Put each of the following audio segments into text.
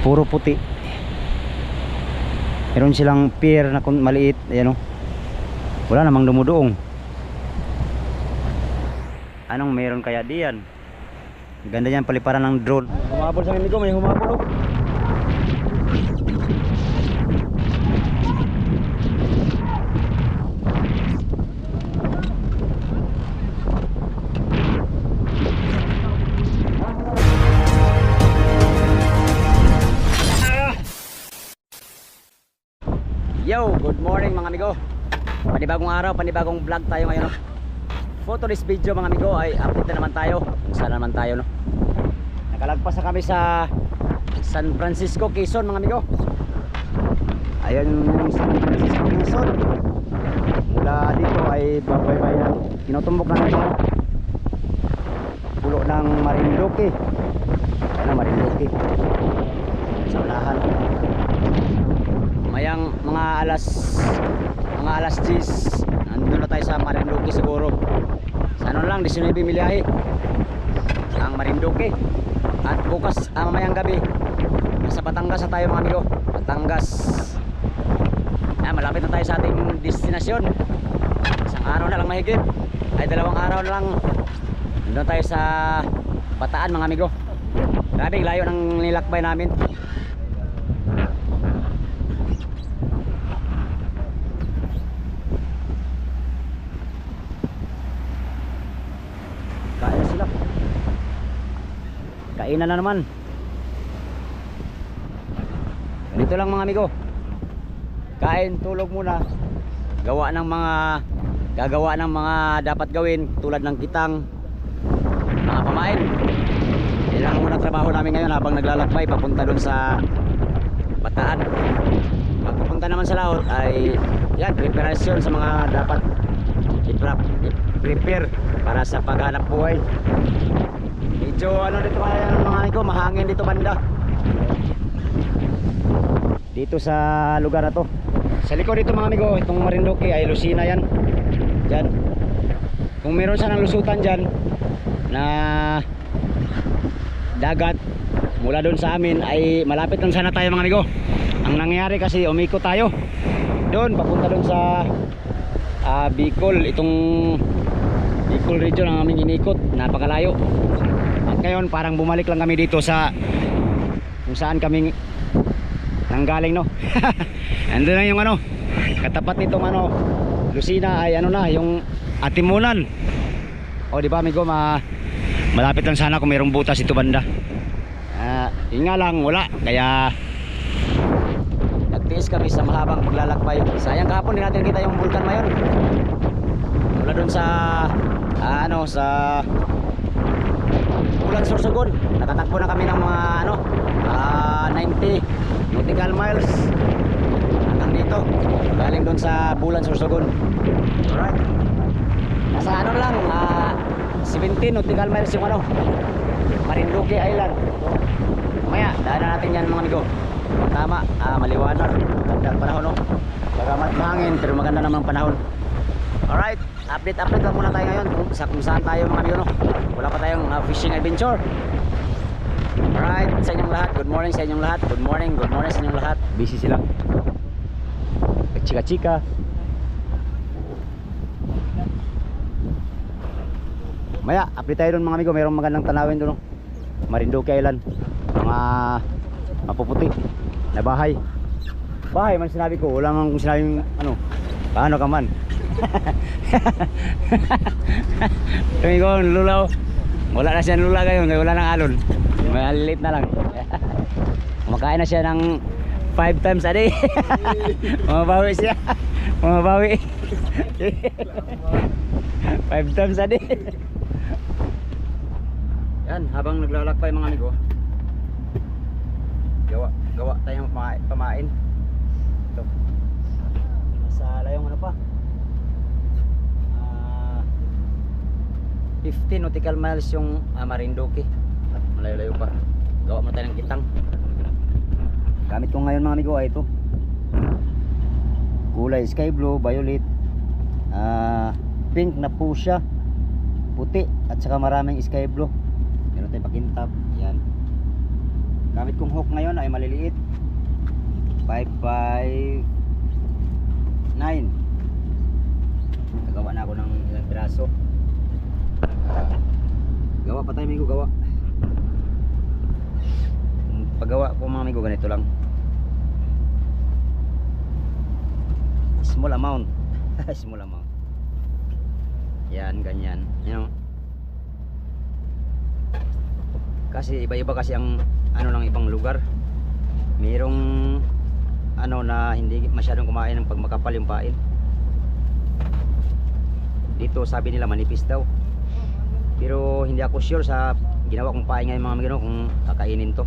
puro puti. Meron silang pier na maliit, ayan o. Wala namang dumudoong. Anong meron kaya diyan? Ganda niyan paliparan ng drone. Humabol sa amigo, may humabol oh. Yo, good morning mga amigo. Panibagong araw, panibagong vlog tayo ngayon no? For today's video mga amigo ay update na naman tayo. Kung saan naman tayo no? Nakalagpas na kami sa San Francisco, Quezon mga amigo. Ayan yung San Francisco, Quezon. Mula dito ay babay-bay na. Tinutumbok na natin pulo ng Marinduque. Ayan na Marinduque. Sa unahan. Mayang mga alas 10 nandun na tayo sa Marinduque siguro. Sa ano lang 19 milyahe ang Marinduque. At bukas mamayang gabi sa Batangas na tayo mga amigo. Batangas. Malapit na tayo sa ating destinasyon. Isang araw na lang mahigit. Ay 2 araw na lang nandun tayo sa Bataan mga amigo. Grabe layo ng nilakbay namin. Kainan na naman. Ganito lang mga amigo. Kain, tulog muna. Gagawa ng mga dapat gawin tulad ng kitang, mga pamain. Yan lang muna trabaho namin ngayon habang naglalakbay papunta dun sa Bataan. Pagpupunta naman sa laot ay yan, preparasyon sa mga dapat i-prepare para sa paghanap buhay. Medyo ano dito kaya mga amigo, mahangin dito banda. Dito sa lugar na to. Sa likod dito mga amigo, itong Marinduque ay Lucena yan. Diyan. Kung meron sanang lusutan dyan na dagat mula doon sa amin ay malapit lang sana tayo mga amigo. Ang nangyari kasi umikot tayo doon, papunta doon sa Bicol. Itong Bicol region ang aming inikot, napakalayo. Ngayon parang bumalik lang kami dito sa kung saan kami nanggaling no. Andun na yung ano, katapat nitong ano Lucena ay ano na, yung Atimunan. O di ba amigo, malapit lang sana kung mayroong butas ito banda. Yun nga lang wala, kaya nagtiis kami sa mahabang paglalakbay. Sayang kahapon din natin kita yung Vulcan Mayon. Mula dun sa sa Bulan Sorsogon, nakatakbo na kami ng mga 90 nautical miles hanggang dito, galing doon sa Bulan Sorsogon. Alright, nasa ano lang 17 nautical miles yung Marinduque Island. So, maya daanan natin yan mga amigo. Tama, maliwanag, ganda ang panahon no. Bagamat mahangin pero maganda naman ang panahon. Alright, update lang muna tayo ngayon kung saan tayo mga amigo no. Wala pa tayong fishing adventure. Alright, sa inyong lahat, good morning sa inyong lahat. Good morning sa inyong lahat. Busy sila, chika-chika. Maya, update tayo doon mga amigo. Mayroong magandang tanawin doon no? Marinduque Island. Mga mapuputi na bahay. Bahay man sinabi ko, wala man kung sinabing paano ka man. Amigo, lulaw. Wala na siya lula ngayon, wala nang alon. Malilit na lang. Kumakain na siya ng 5 times a day. Mabawi siya. Mabawi. 5 times a day. Yan, habang naglalakbay mga amigo, gawa tayong pamain. Ito. Nasa layong ano pa? 15 nautical miles yung Marinduque. Malayo-layo pa. Gawa mo tayo ng kitang. Gamit ko ngayon mga amigo ay ito. Kulay sky blue, violet, pink na fuchsia, puti at saka maraming sky blue. Meron tayong pakintab. Yan. Gamit kong hook ngayon ay maliliit, 559. Nagawa na ako ng ilang piraso. Gawa pa tayo, amigo, gawa. Paggawa ko mga amigo, ganito lang. Small amount. Small amount. Yan, ganyan. You know? Kasi iba-iba kasi ang ano ng ibang lugar. Mayroong ano na hindi masyadong kumain ng pag makapal yung pain. Dito sabi nila manipis daw. Pero hindi ako sure sa ginawa kong pain ngayon mga amigo kung kakainin to.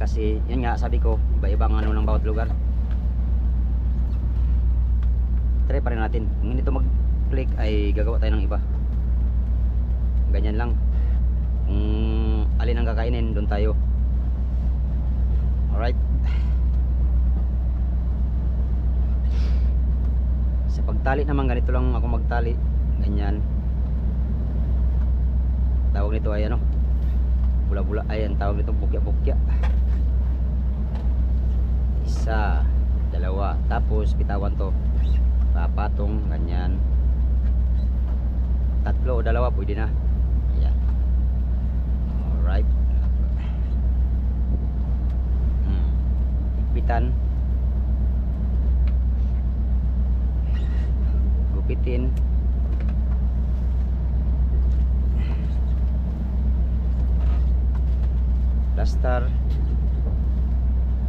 Kasi yun nga sabi ko, iba-ibang ano ng bawat lugar. Try pa rin natin. Kung hindi ito mag-click ay gagawa tayo ng iba. Ganyan lang. Kung alin ang kakainin, doon tayo. Alright. Sa pagtali naman, ganito lang ako magtali. Ganyan. Tawag nito ay ano, bula-bula. Ayan, tawag nito bukya-bukya. Isa, dalawa. Tapos bitawan to, papatong, ganyan. Tatlo o dalawa, pwede na. Ayan. Alright. Ikpitan. Gupitin. Plaster.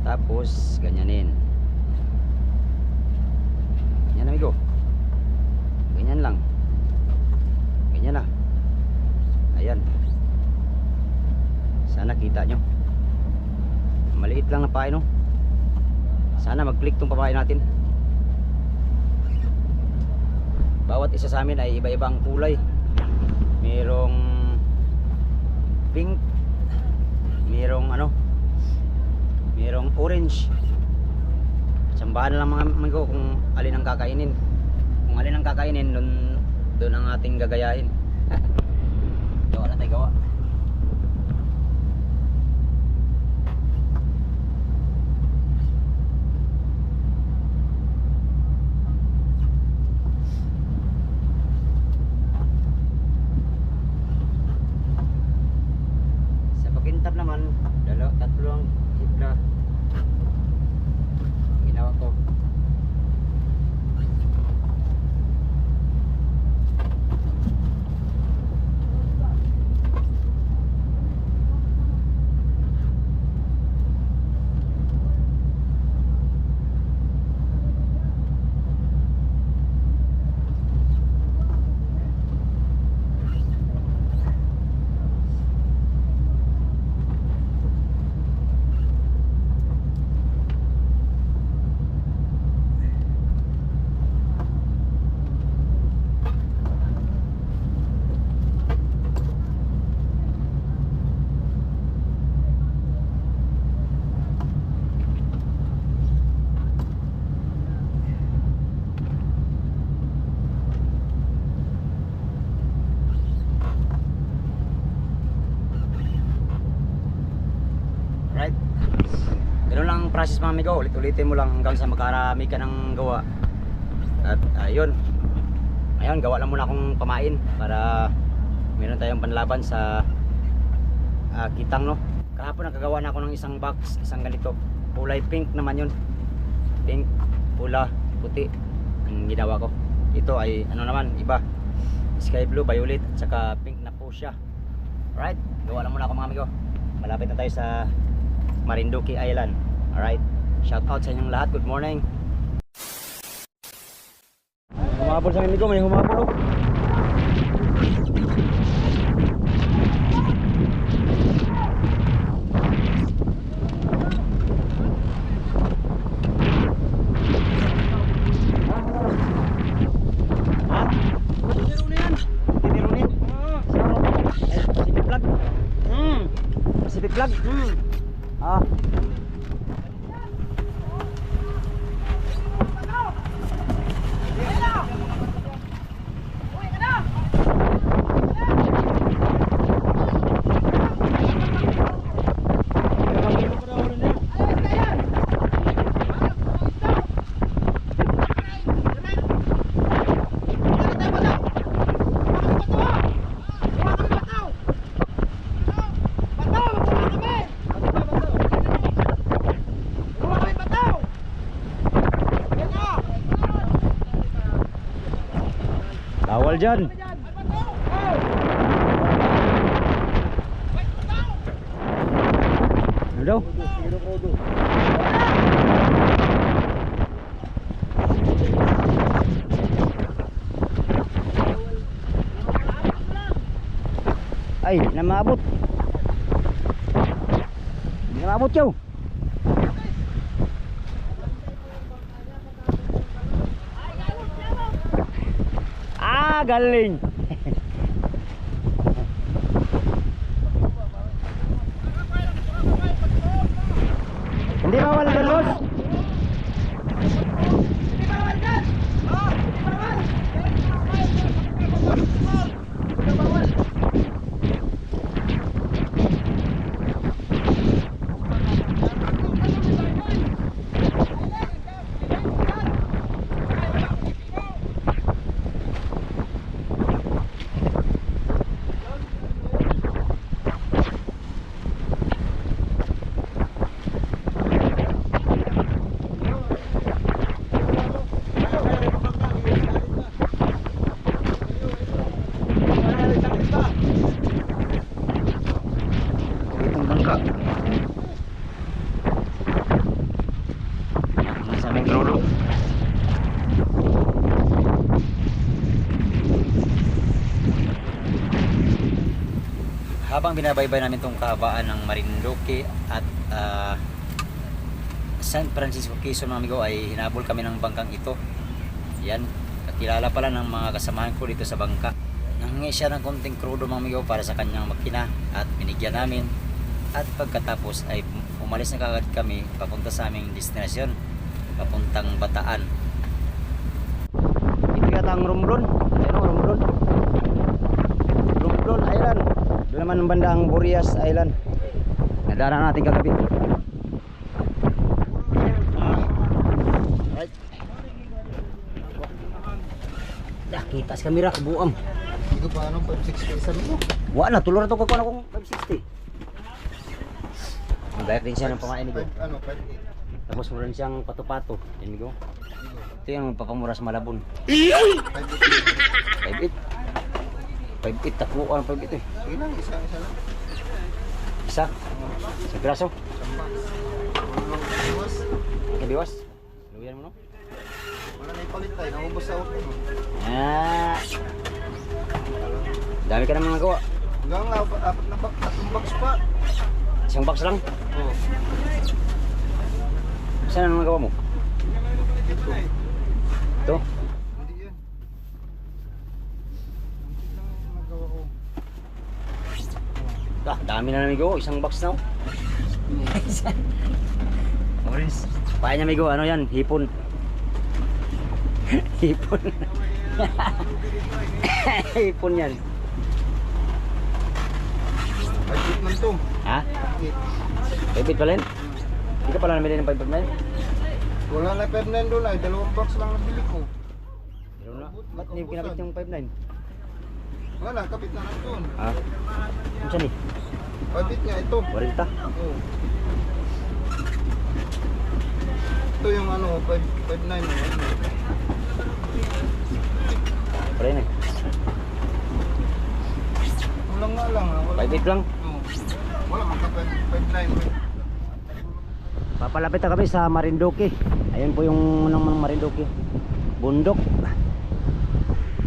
Tapos ganyanin. Ganyan amigo. Ganyan lang. Ganyan na. Ayan. Sana kita nyo. Maliit lang na pain, no? Sana mag-click tong papain natin. Bawat isa sa amin ay iba-ibang kulay. Merong pink, merong ano, merong orange. Sambahan na lang mga amigo kung alin ang kakainin. Kung alin ang kakainin, doon ang ating gagayahin. Gawa na tayo, gawa. Sa pakintab naman, tatlo ang hibla ginawa ko. Right? Ganun lang ang process mga amigo. Ulit-ulitin mo lang hanggang sa makarami ka ng gawa. At ayun. Ayun, gawa lang muna akong pamain para meron tayong panlaban sa kitang, no. Kahapon nakagawa na ako ng isang box, isang ganito. Kulay pink naman yun. Pink, pula, puti ang ginawa ko. Ito ay ano naman, iba. Sky blue, violet, at saka pink na fuchsia. Alright, gawa lang muna ako mga amigo. Malapit na tayo sa Marinduque Island. Alright, shout out sa inyong lahat. Good morning. Humabol sa amigo, may humabol, oh. Pacific flag. Ah. Bawal dyan. Ano daw? Ay, hindi na maabot. Hindi na maabot yaw. Ah, galing. Hindi bawal doon, boss. Itong bangka. Sa aming lolo. Habang binabaybay namin itong kahabaan ng Marinduque at San Francisco Quezon mga amigo, ay hinabol kami ng bangkang ito. Yan, kakilala pala ng mga kasamahan ko dito sa bangka. Nanghingi siya ng konting krudo mga amigo para sa kanyang makina at binigyan namin. At pagkatapos ay umalis na kagad kami papunta sa aming destinasyon, papuntang Bataan. Ito yata ang Romblon. Ayun o, Romblon. Romblon Island. Doon naman ang banda ang Boreas Island. Nadaraan natin kagabi. Right. Kita sa kamera, buang. Hindi ko pa ano, 560 isa mo. Wala, tulor na ito kakuha na kong 560. Magbayad din siya ng pamain ko. Ano, 5.8. Tapos meron siyang pato-pato. Yan ko. Ito yung papamura sa Malabon. 5.8. 5.8. 5.8, takuan 5.8 eh. Sige lang, isa lang. Isa? Sa piraso? Ano lang, iwas. Kabiwas? Luwian mo no? Wala na ipalit tayo, naubos sa auto. Ah. Dami ka naman nagawa. Hanggang na, apat na tatlong box pa. Isang box lang? Oo. Saan ang nagawa mo? Ito. Ito? Hindi yan. Hindi lang yung nagawa ko. Ah, dami na namigo. Isang box na. Orange. Paya niya amigo, ano yan? Hipon. Hipon. Hipon yan. 5.8 man to. Ha? 5.8. 5.8 pala yun? Hindi ka pala namili ng 5.8 na yun? Wala na 5.9 doon ay, dalawang box lang nabili ko. Pero na, ba't hindi mo kinabit yung 5.9? Wala, kapit na lang doon. Ha? Ano siya ni? 5.8 nga ito. 40? Oo. Ito yung ano, 5.9 ano. Pala yun eh. Wala nga lang ha. 5.8 lang? Oo. Wala magka 5.9. Papalapit na kami sa Marinduque. Ayun po yung unang Marinduque. Bundok.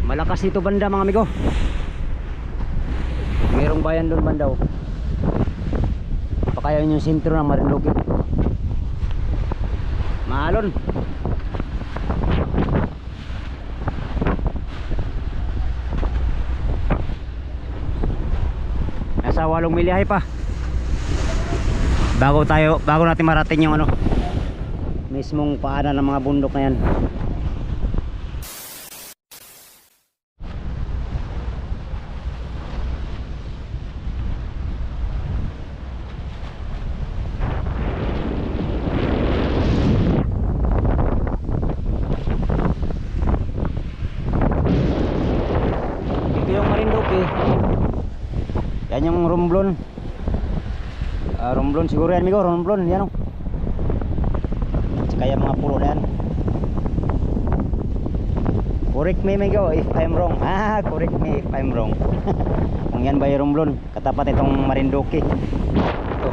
Malakas dito banda mga amigo. Mayroong bayan doon banda oh. Baka yun yung sentro ng Marinduque. Maalon. Nasa 8 milyahe pa. Bago natin marating yung ano mismong paanan ng mga bundok na yan. Ito yung Marinduque. Yan yung Romblon. Romblon siguro yan amigo, Romblon yan o. Tsaka yung mga pulo na yan. Correct me amigo if I'm wrong. Correct me if I'm wrong. Kung yan ba yung Romblon, katapat itong Marinduque. Ito.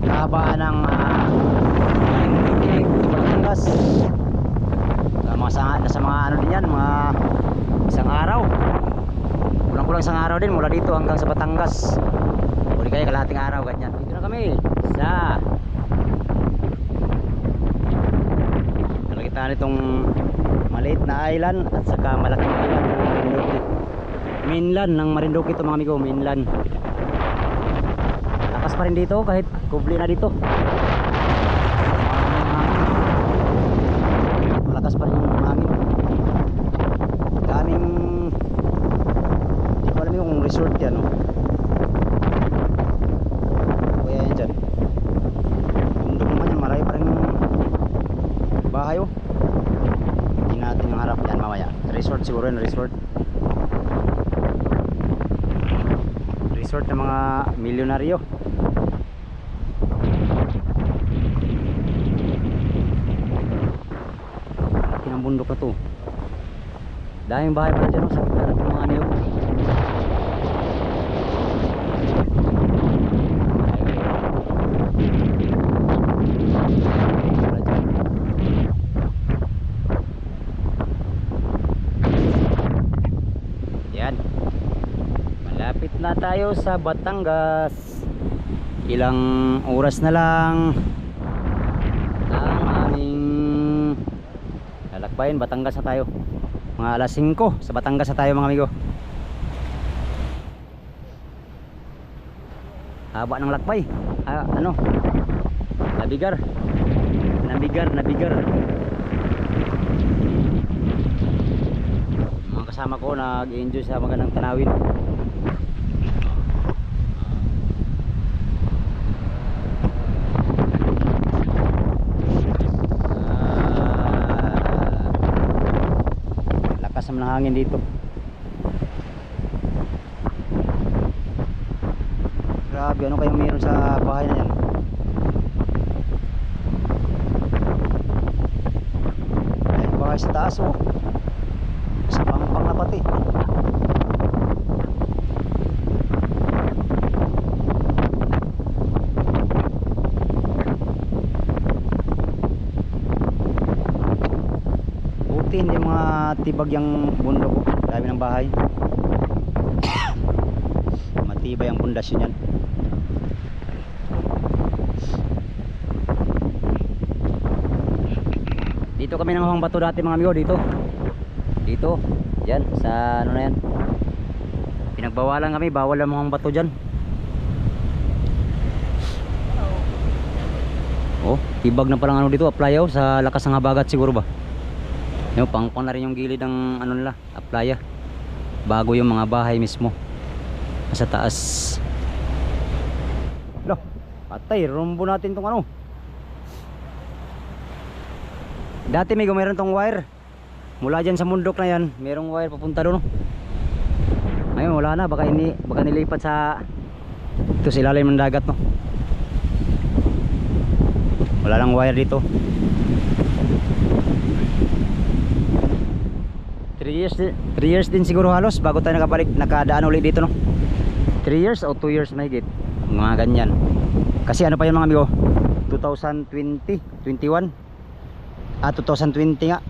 Haba ng Batangas. Nasa mga ano din yan, mga isang araw. Kulang-kulang isang araw din mula dito hanggang sa Batangas. O di kaya kalahating araw ganyan. Dito na kami sa nalagitan itong maliit na island at saka malaking island ng Marinduque. Mainland ng Marinduque ito mga amigo, mainland. Lakas pa rin dito kahit kubli na dito. Malakas pa rin yung hangin. Daming, hindi ko alam yung resort yan, no? Kaya yan dyan. Bundok naman yan, marami pa rin bahay, oh. Hindi natin yung harap yan mamaya. Resort siguro yun, resort. Resort ng mga milyonaryo. Laki ng bundok na to. Daming bahay pa dyan, oh, sa gitna ng mga anyo. Yan. Malapit na tayo sa Batangas. Ilang oras na lang ang aming lalakbayin. Batangas na tayo. Mga alas 5 sa Batangas na tayo mga amigo. Haba ng lakbay. Ano? Nabigar. Mga kasama ko nag-enjoy sa magandang tanawin. Lakas ng hangin dito. Grabe, ano kayong meron sa bahay na yan? Ay, bahay sa taas, oh. Sa pangpang na pati. Buti hindi mga tibag yung bundok, oh. Dami ng bahay. Matibay ang pundasyon yan. Dito kami nanguhang bato dati mga amigo, dito yan sa ano na yan, pinagbawalan kami, bawal ang mga bato dyan. Oh, tibag na palang ano dito, aplaya, oh, sa lakas ng habagat siguro ba. Yung pangpang na rin yung gilid ng ano nila, aplaya, bago yung mga bahay mismo sa taas. Loh, patay, rumbo natin tong ano. Dati may mayroon tong wire. Mula dyan sa mundok na yan, mayroong wire papunta doon. Ngayon wala na, baka nilipat sa ito sa ilalim ng dagat, no. Wala lang wire dito. 3 years din siguro halos bago tayo nakadaan ulit dito, no. 3 years o 2 years mahigit. Mga ganyan. Kasi ano pa yun mga amigo? 2020, 21. 2020 nga.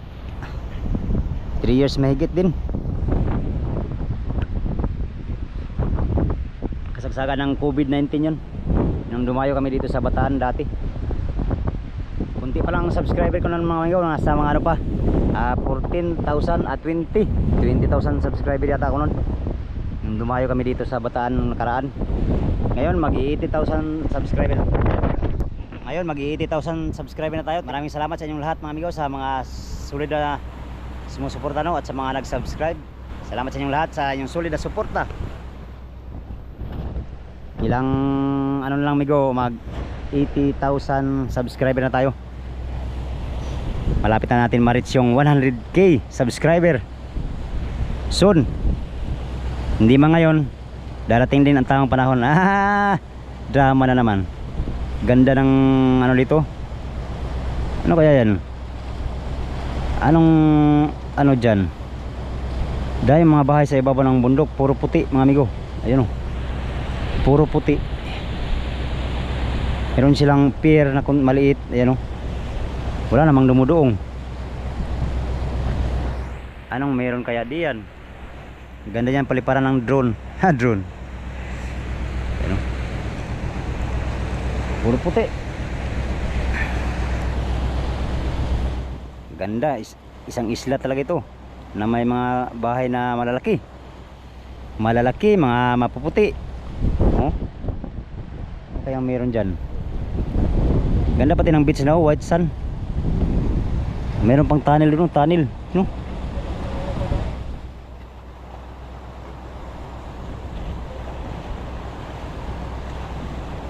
3 years mahigit din. Kasagsagan ng COVID-19 yun. Nung dumayo kami dito sa Bataan dati. Kunti pa lang subscriber ko ng mga amigo. Nasa mga ano pa, 14,000 at 20,000 subscriber yata ako nun. Nung dumayo kami dito sa Bataan nung nakaraan. Ngayon mag-80,000 subscriber na. Ngayon mag-80,000 subscriber na tayo. Maraming salamat sa inyong lahat mga amigo, sa mga solid na sumusuporta, no, at sa mga nag-subscribe. Salamat sa inyong lahat sa inyong solid na suporta. Ilang ano lang amigo, mag 80,000 subscriber na tayo. Malapit na natin ma-reach yung 100k subscriber soon. Hindi man ngayon, darating din ang tamang panahon. Drama na naman. Ganda ng ano dito, Ano kaya yan? Anong ano dyan? Dahil mga bahay sa ibabaw ng bundok, puro puti mga amigo. Ayun o, puro puti. Meron silang pier na maliit. Ayan o, wala namang dumudoong. Anong meron kaya diyan? Ganda yan, paliparan ng drone. Ha, drone. Ayan o, puro puti. Ganda, isang isla talaga ito na may mga bahay na malalaki, mga mapuputi. Oh, ano kayang meron dyan? Ganda pati ng beach na, white sand. Meron pang tunnel doon, tunnel, no?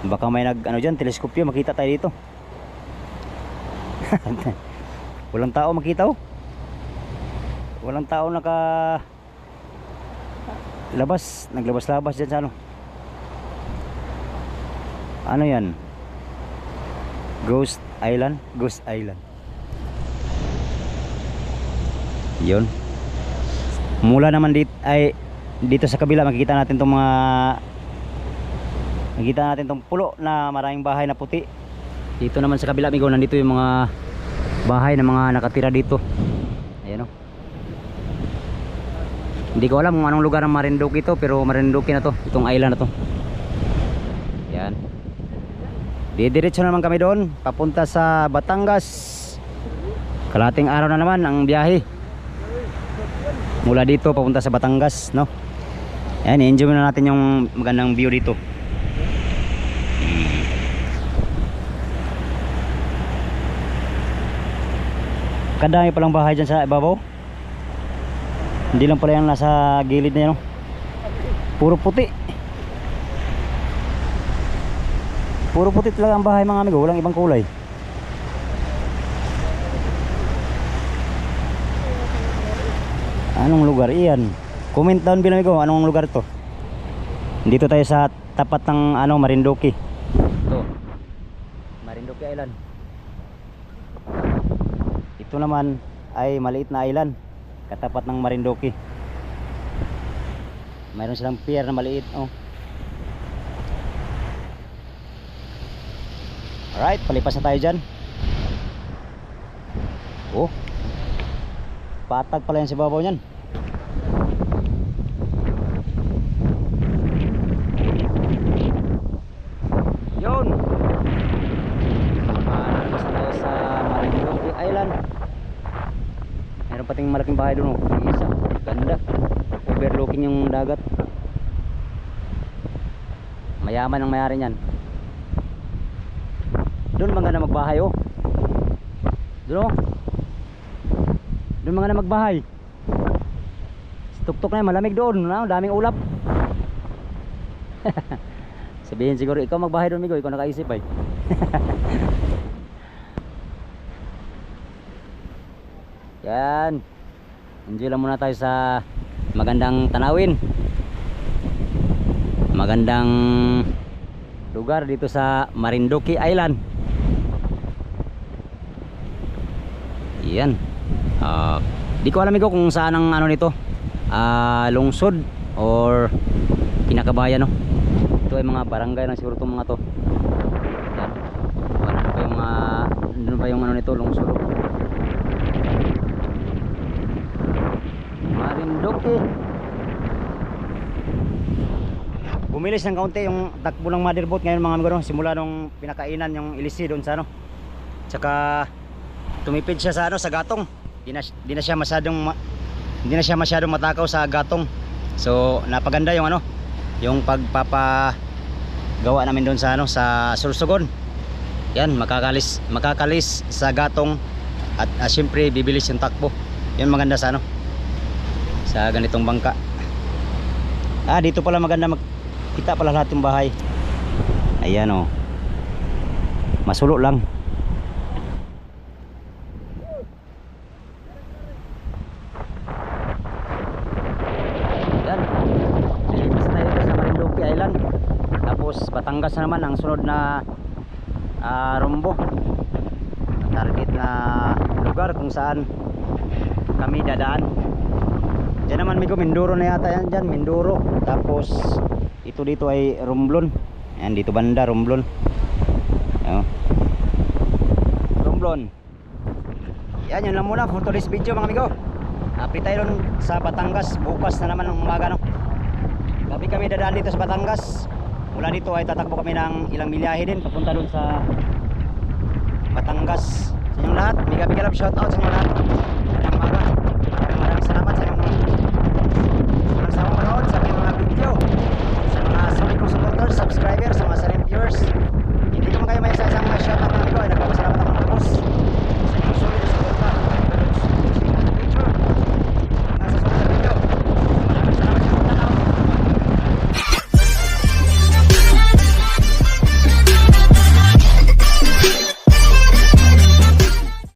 Baka may nag ano dyan, teleskopyo, makita tayo dito. Walang tao makita oh. Walang tao naglabas-labas dyan sa ano. Ano yan? Ghost Island? Ghost Island. Yun. Mula naman dito sa kabila makikita natin tong pulo na maraming bahay na puti. Dito naman sa kabila amigo, nandito yung mga bahay ng mga nakatira dito. Ayan o. Hindi ko alam kung anong lugar ng Marinduque ito, pero Marinduque na to, itong island na to. Yan. Didiretso naman kami doon papunta sa Batangas. Kalating araw na naman ang biyahe mula dito papunta sa Batangas, no? Yan, enjoy na natin yung magandang view dito. Kadami palang bahay dyan sa ibabaw. Hindi lang pala yung nasa gilid na yan, no? Puro puti. Puro puti talaga ang bahay mga amigo, walang ibang kulay. Anong lugar iyan? Comment down below amigo, anong lugar to? Dito tayo sa tapat ng ano, Marinduque. Ito, Marinduque Island. Ito naman ay maliit na island katapat ng Marinduque. Mayroon silang pier na maliit, oh. Alright, palipas na tayo dyan. Oh, patag pala yan sa babaw nyan. Yun, palipas na tayo sa Marinduque Island. Meron pating malaking bahay doon, oh. Isa, ganda, overlooking yung dagat. Mayaman ang mayari nyan. Doon maganda magbahay, oh. Doon, oh. Doon maganda magbahay. Tuktok na yan, malamig doon, no? Daming ulap. Sabihin siguro ikaw magbahay doon, Migo, ikaw nakaisip ay. Yan, enjoy lang muna tayo sa magandang tanawin, magandang lugar dito sa Marinduque Island. Yan, di ko alam ikaw kung saan ang ano nito, lungsod or pinakabayan, no? Ito ay mga barangay na siguro itong mga to. Yan, ano ba yung ano nito, lungsod, oh. Marinduque. Bumilis ng kaunti yung takbo ng motherboat ngayon mga amigo, no? Simula nung pinakainan yung ilisi doon sa ano, tsaka tumipid siya sa ano, sa gatong. Hindi na siya masyadong matakaw sa gatong. So napaganda yung ano, yung pagpapagawa namin doon sa ano, sa Sursogon. Yan, makakalis sa gatong at syempre bibilis yung takbo. Yun maganda sa ano, sa ganitong bangka. Dito pala maganda kita pala lahat yung bahay. Ayan, oh. Masulo lang. Yan. Lilipas tayo sa Marinduque Island. Tapos Batangas na naman ang sunod na rumbo. target na lugar kung saan kami dadaan. Diyan naman Migo, Mindoro na yata yan dyan, Mindoro. Tapos ito dito ay Romblon. Ayan, dito banda, Romblon. Ayan. Romblon. Yan, yun lang muna for today's video mga amigo. Update tayo dun sa Batangas. Bukas na naman ng umaga, no? Gabi kami dadaan dito sa Batangas. Mula dito ay tatakbo kami ng ilang milyahe din papunta dun sa Batangas. Sa inyong lahat, mega love shoutout sa inyong lahat.